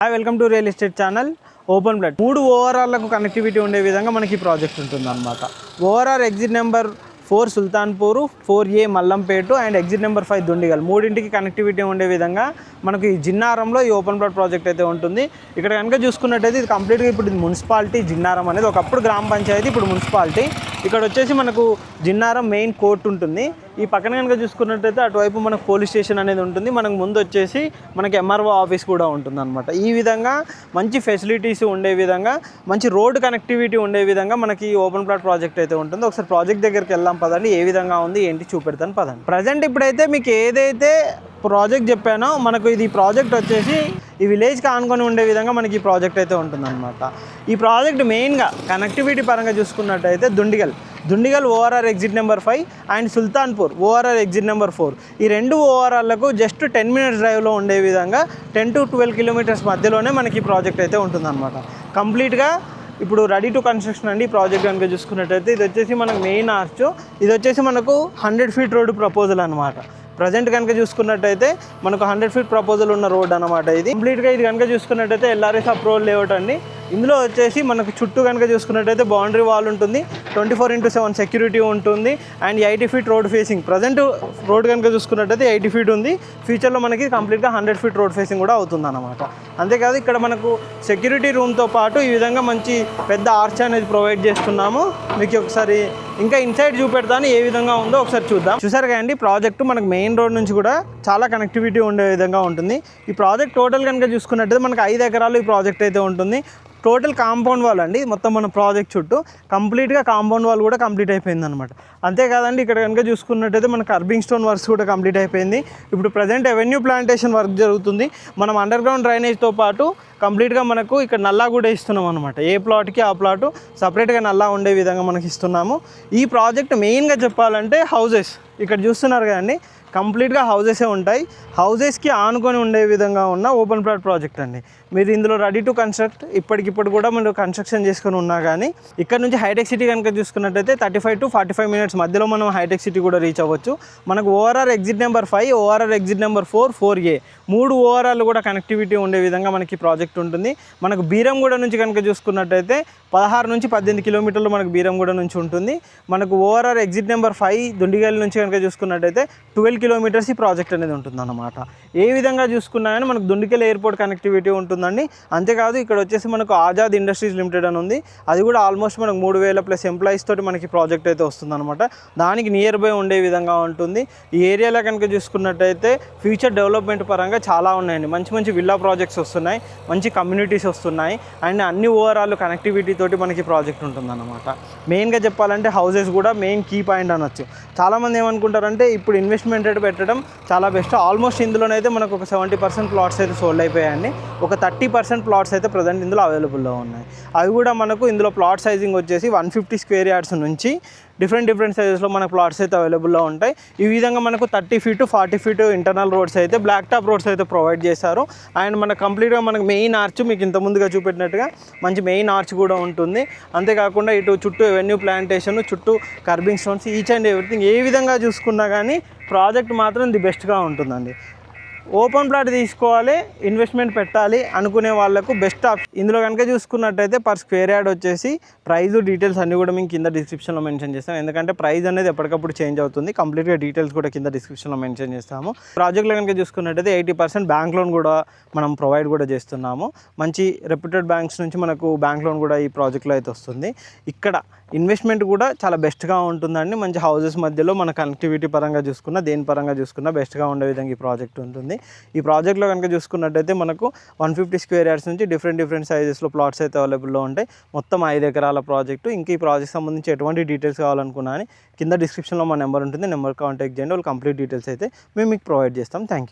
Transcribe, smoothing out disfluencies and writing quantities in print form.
Hi welcome to real estate channel. Open plot 3 ఓఆర్ఆర్లకు connectivity ఉండే విధంగా మనకి ప్రాజెక్ట్ ఉంటుందన్నమాట. ORR exit number 4 Sultanpur, 4A Mallampet and exit number 5 Dundigal మూడింటికి కనెక్టివిటీ ఉండే విధంగా మనకి జిన్నారంలో ఈ ఓపెన్ ప్లాట్ ప్రాజెక్ట్ అయితే ఉంటుంది. ఇక్కడ కనుక చూసుకున్నట్టయితే ఇది కంప్లీట్గా ఇప్పుడు ఇది మున్సిపాలిటీ. జిన్నారం అనేది ఒకప్పుడు గ్రామ పంచాయతీ, ఇప్పుడు మున్సిపాలిటీ. ఇక్కడ వచ్చేసి మనకు జిన్నారం మెయిన్ కోర్టు ఉంటుంది. ఈ పక్కన కనుక చూసుకున్నట్టయితే అటువైపు మనకు పోలీస్ స్టేషన్ అనేది ఉంటుంది. మనకు ముందు వచ్చేసి మనకి ఎంఆర్ఓ ఆఫీస్ కూడా ఉంటుంది అనమాట. ఈ విధంగా మంచి ఫెసిలిటీస్ ఉండే విధంగా, మంచి రోడ్ కనెక్టివిటీ ఉండే విధంగా మనకి ఓపెన్ ప్లాట్ ప్రాజెక్ట్ అయితే ఉంటుంది. ఒకసారి ప్రాజెక్ట్ దగ్గరికి వెళ్దాం పదండి, ఏ విధంగా ఉంది ఏంటి చూపెడతాను పదండి. ప్రజెంట్ ఇప్పుడైతే మీకు ఏదైతే ప్రాజెక్ట్ చెప్పానో మనకు ఇది ప్రాజెక్ట్ వచ్చేసి ఈ విలేజ్కి ఆనుకొని ఉండే విధంగా మనకి ఈ ప్రాజెక్ట్ అయితే ఉంటుందన్నమాట. ఈ ప్రాజెక్ట్ మెయిన్గా కనెక్టివిటీ పరంగా చూసుకున్నట్టయితే Dundigal ORR exit number 5 and Sultanpur ORR exit number 4 ఈ రెండు ఓఆర్ఆర్లకు జస్ట్ 10 minutes డ్రైవ్లో ఉండే విధంగా 10 to 12 kilometers మధ్యలోనే మనకి ఈ ప్రాజెక్ట్ అయితే ఉంటుందన్నమాట. కంప్లీట్గా ఇప్పుడు రెడీ టు కన్స్ట్రక్షన్ అండి. ఈ ప్రాజెక్ట్ కనుక చూసుకున్నట్టయితే ఇది వచ్చేసి మనకు మెయిన్ ఆర్చ్, ఇది వచ్చేసి మనకు 100 feet రోడ్ ప్రపోజల్ అనమాట. ప్రజెంట్ కనుక చూసుకున్నట్టయితే మనకు 100 feet ప్రపోజల్ ఉన్న రోడ్ అనమాట. ఇది కంప్లీట్గా ఇది కనుక చూసుకున్నట్టయితే ఎల్ఆర్ఎస్ అప్రూవల్ లేఅవుట్ అండి. ఇందులో వచ్చేసి మనకు చుట్టూ కనుక చూసుకున్నట్టయితే బౌండరీ వాల్ ఉంటుంది, 24/7 సెక్యూరిటీ ఉంటుంది and 80 feet road facing. Present road కనుక చూసుకున్నట్టయితే 80 feet ఉంది. ఫ్యూచర్లో మనకి కంప్లీట్గా 100 feet రోడ్ ఫేసింగ్ కూడా అవుతుంది అనమాట. అంతేకాదు ఇక్కడ మనకు సెక్యూరిటీ రూమ్తో పాటు ఈ విధంగా మంచి పెద్ద ఆర్చ్ అనేది ప్రొవైడ్ చేస్తున్నాము. మీకు ఒకసారి ఇంకా ఇన్సైడ్ చూపెడతాను ఏ విధంగా ఉందో ఒకసారి చూద్దాం. చూసారు కదండి, ప్రాజెక్టు మనకు మెయిన్ రోడ్ నుంచి కూడా చాలా కనెక్టివిటీ ఉండే విధంగా ఉంటుంది. ఈ ప్రాజెక్ట్ టోటల్ కనుక చూసుకున్నట్టయితే మనకు 5 ఎకరాలు ఈ ప్రాజెక్ట్ అయితే ఉంటుంది. టోటల్ కాంపౌండ్ వాల్ అండి, మొత్తం మన ప్రాజెక్ట్ చుట్టూ కంప్లీట్గా కాంపౌండ్ వాల్ కూడా కంప్లీట్ అయిపోయింది అనమాట. అంతేకాదండి ఇక్కడ కనుక చూసుకున్నట్టయితే మన కర్బింగ్ స్టోన్ వర్క్స్ కూడా కంప్లీట్ అయిపోయింది. ఇప్పుడు ప్రజెంట్ ఎవెన్యూ ప్లాంటేషన్ వర్క్ జరుగుతుంది. మనం అండర్ గ్రౌండ్ డ్రైనేజ్తో పాటు కంప్లీట్గా మనకు ఇక్కడ నల్లా కూడా ఇస్తున్నాం అనమాట. ఏ ప్లాట్కి ఆ ప్లాటు సపరేట్గా నల్లా ఉండే విధంగా మనకి ఇస్తున్నాము. ఈ ప్రాజెక్ట్ మెయిన్గా చెప్పాలంటే హౌజెస్ ఇక్కడ చూస్తున్నారు కదండి, కంప్లీట్గా హౌజెసే ఉంటాయి. హౌజెస్కి ఆనుకొని ఉండే విధంగా ఉన్న ఓపెన్ ప్లాట్ ప్రాజెక్ట్ అండి. మీరు ఇందులో రెడీ టు కన్స్ట్రక్ట్ ఇప్పటికిప్పుడు కూడా మీరు కన్స్ట్రక్షన్ చేసుకొని ఉన్నా కానీ ఇక్కడ నుంచి హైటెక్ సిటీ కనుక చూసుకున్నట్టయితే 35 to 45 minutes మధ్యలో మనం హైటెక్ సిటీ కూడా రీచ్ అవ్వచ్చు. మనకు ORR exit number 5, ORR exit number 4, 4A 3 ఓఆర్ఆర్లు కూడా కనెక్టివిటీ ఉండే విధంగా మనకి ప్రాజెక్ట్ ఉంటుంది. మనకు బీరంగూడ నుంచి కనుక చూసుకున్నట్టయితే 16 నుంచి 18 kilometers మనకు బీరంగూడ నుంచి ఉంటుంది. మనకు ఓఆర్ఆర్ ఎగ్జిట్ నెంబర్ 5 దుండిగల్ నుంచి కనుక చూసుకున్నట్టయితే 12 kilometers ఈ ప్రాజెక్ట్ అనేది ఉంటుందన్నమాట. ఏ విధంగా చూసుకున్నా కానీ మనకు దుండిగల్ ఎయిర్పోర్ట్ కనెక్టివిటీ ఉంటుందండి. అంతేకాదు ఇక్కడ వచ్చేసి మనకు ఆజాద్ ఇండస్ట్రీస్ లిమిటెడ్ అని ఉంది. అది కూడా ఆల్మోస్ట్ మనకు 3000+ ఎంప్లాయీస్ తోటి మనకి ప్రాజెక్ట్ అయితే వస్తుందన్నమాట. దానికి నియర్ బై ఉండే విధంగా ఉంటుంది. ఈ ఏరియాలో కనుక చూసుకున్నట్టయితే ఫ్యూచర్ డెవలప్మెంట్ పరంగా చాలా ఉన్నాయండి. మంచి మంచి విల్లా ప్రాజెక్ట్స్ వస్తున్నాయి, మంచి కమ్యూనిటీస్ వస్తున్నాయి అండ్ అన్ని ఓవరాల్ కనెక్టివిటీ తోటి మనకి ప్రాజెక్ట్ ఉంటుందన్నమాట. మెయిన్గా చెప్పాలంటే హౌసెస్ కూడా మెయిన్ కీ పాయింట్ అనొచ్చు. చాలామంది ఏమనుకుంటారంటే ఇప్పుడు ఇన్వెస్ట్మెంట్ రేట్ పెట్టడం చాలా బెస్ట్. ఆల్మోస్ట్ ఇందులోనైతే మనకు ఒక 70% ప్లాట్స్ అయితే సోల్డ్ అయిపోయాయండి. ఒక 30% ప్లాట్స్ అయితే ప్రజెంట్ ఇందులో అవైలబుల్లో ఉన్నాయి. అవి కూడా మనకు ఇందులో ప్లాట్ సైజింగ్ వచ్చేసి 150 square yards నుంచి డిఫరెంట్ సైజెస్లో మన ప్లాట్స్ అయితే అవైలబుల్లో ఉంటాయి. ఈ విధంగా మనకు 30 feet to 40 feet internal roads అయితే బ్లాక్ టాప్ రోడ్స్ అయితే ప్రొవైడ్ చేశారు. అండ్ మనకు కంప్లీట్గా మనకు మెయిన్ ఆర్చ్ మీకు ఇంత ముందుగా చూపెట్టినట్టుగా మంచి మెయిన్ ఆర్చ్ కూడా ఉంటుంది. అంతేకాకుండా ఇటు చుట్టూ ఎవెన్యూ ప్లాంటేషన్, చుట్టూ curbing stones, each and everything ఏ విధంగా చూసుకున్నా కానీ ప్రాజెక్ట్ మాత్రం ది బెస్ట్గా ఉంటుందండి. ఓపెన్ ప్లాట్ తీసుకోవాలి, ఇన్వెస్ట్మెంట్ పెట్టాలి అనుకునే వాళ్ళకు బెస్ట్ ఆప్షన్. ఇందులో కనుక చూసుకున్నట్టయితే పర్ స్క్వేర్ యార్డ్ వచ్చేసి ప్రైస్ డీటెయిల్స్ అన్నీ కూడా మేము కింద డిస్క్రిప్షన్లో మెన్షన్ చేస్తాం. ఎందుకంటే ప్రైస్ అనేది ఎప్పటికప్పుడు చేంజ్ అవుతుంది. కంప్లీట్గా డీటెయిల్స్ కూడా కింద డిస్క్రిప్షన్లో మెన్షన్ చేస్తాము. ప్రాజెక్ట్లో కనుక చూసుకున్నట్టయితే 80% బ్యాంక్ లోన్ కూడా మనం ప్రొవైడ్ కూడా చేస్తున్నాము. మంచి రెప్యూటెడ్ బ్యాంక్స్ నుంచి మనకు బ్యాంక్ లోన్ కూడా ఈ ప్రాజెక్ట్లో అయితే వస్తుంది. ఇక్కడ ఇన్వెస్ట్మెంట్ కూడా చాలా బెస్ట్గా ఉంటుందండి. మంచి హౌసెస్ మధ్యలో మన కనెక్టివిటీ పరంగా చూసుకున్నా, దేని పరంగా చూసుకున్నా బెస్ట్గా ఉండే విధంగా ఈ ప్రాజెక్ట్ ఉంటుంది. ఈ ప్రాజెక్ట్లో కనుక చూసుకున్నట్టయితే మనకు 150 square yards నుంచి డిఫరెంట్ సైజెస్లో ప్లాట్స్ అయితే అవైలబుల్లో ఉంటాయి. మొత్తం 5 ఎకరాల ప్రాజెక్టు. ఇంకా ఈ ప్రాజెక్ట్ సంబంధించి ఎటువంటి డీటెయిల్స్ కావాలనుకున్నా అని కింద డిస్క్రిప్షన్లో మా నెంబర్ ఉంటుంది. నెంబర్ కాంటాక్ట్ చేయండి. వాళ్ళు కంప్లీట్ డీటెయిల్స్ అయితే మేము మీకు ప్రొవైడ్ చేస్తాం. Thank you.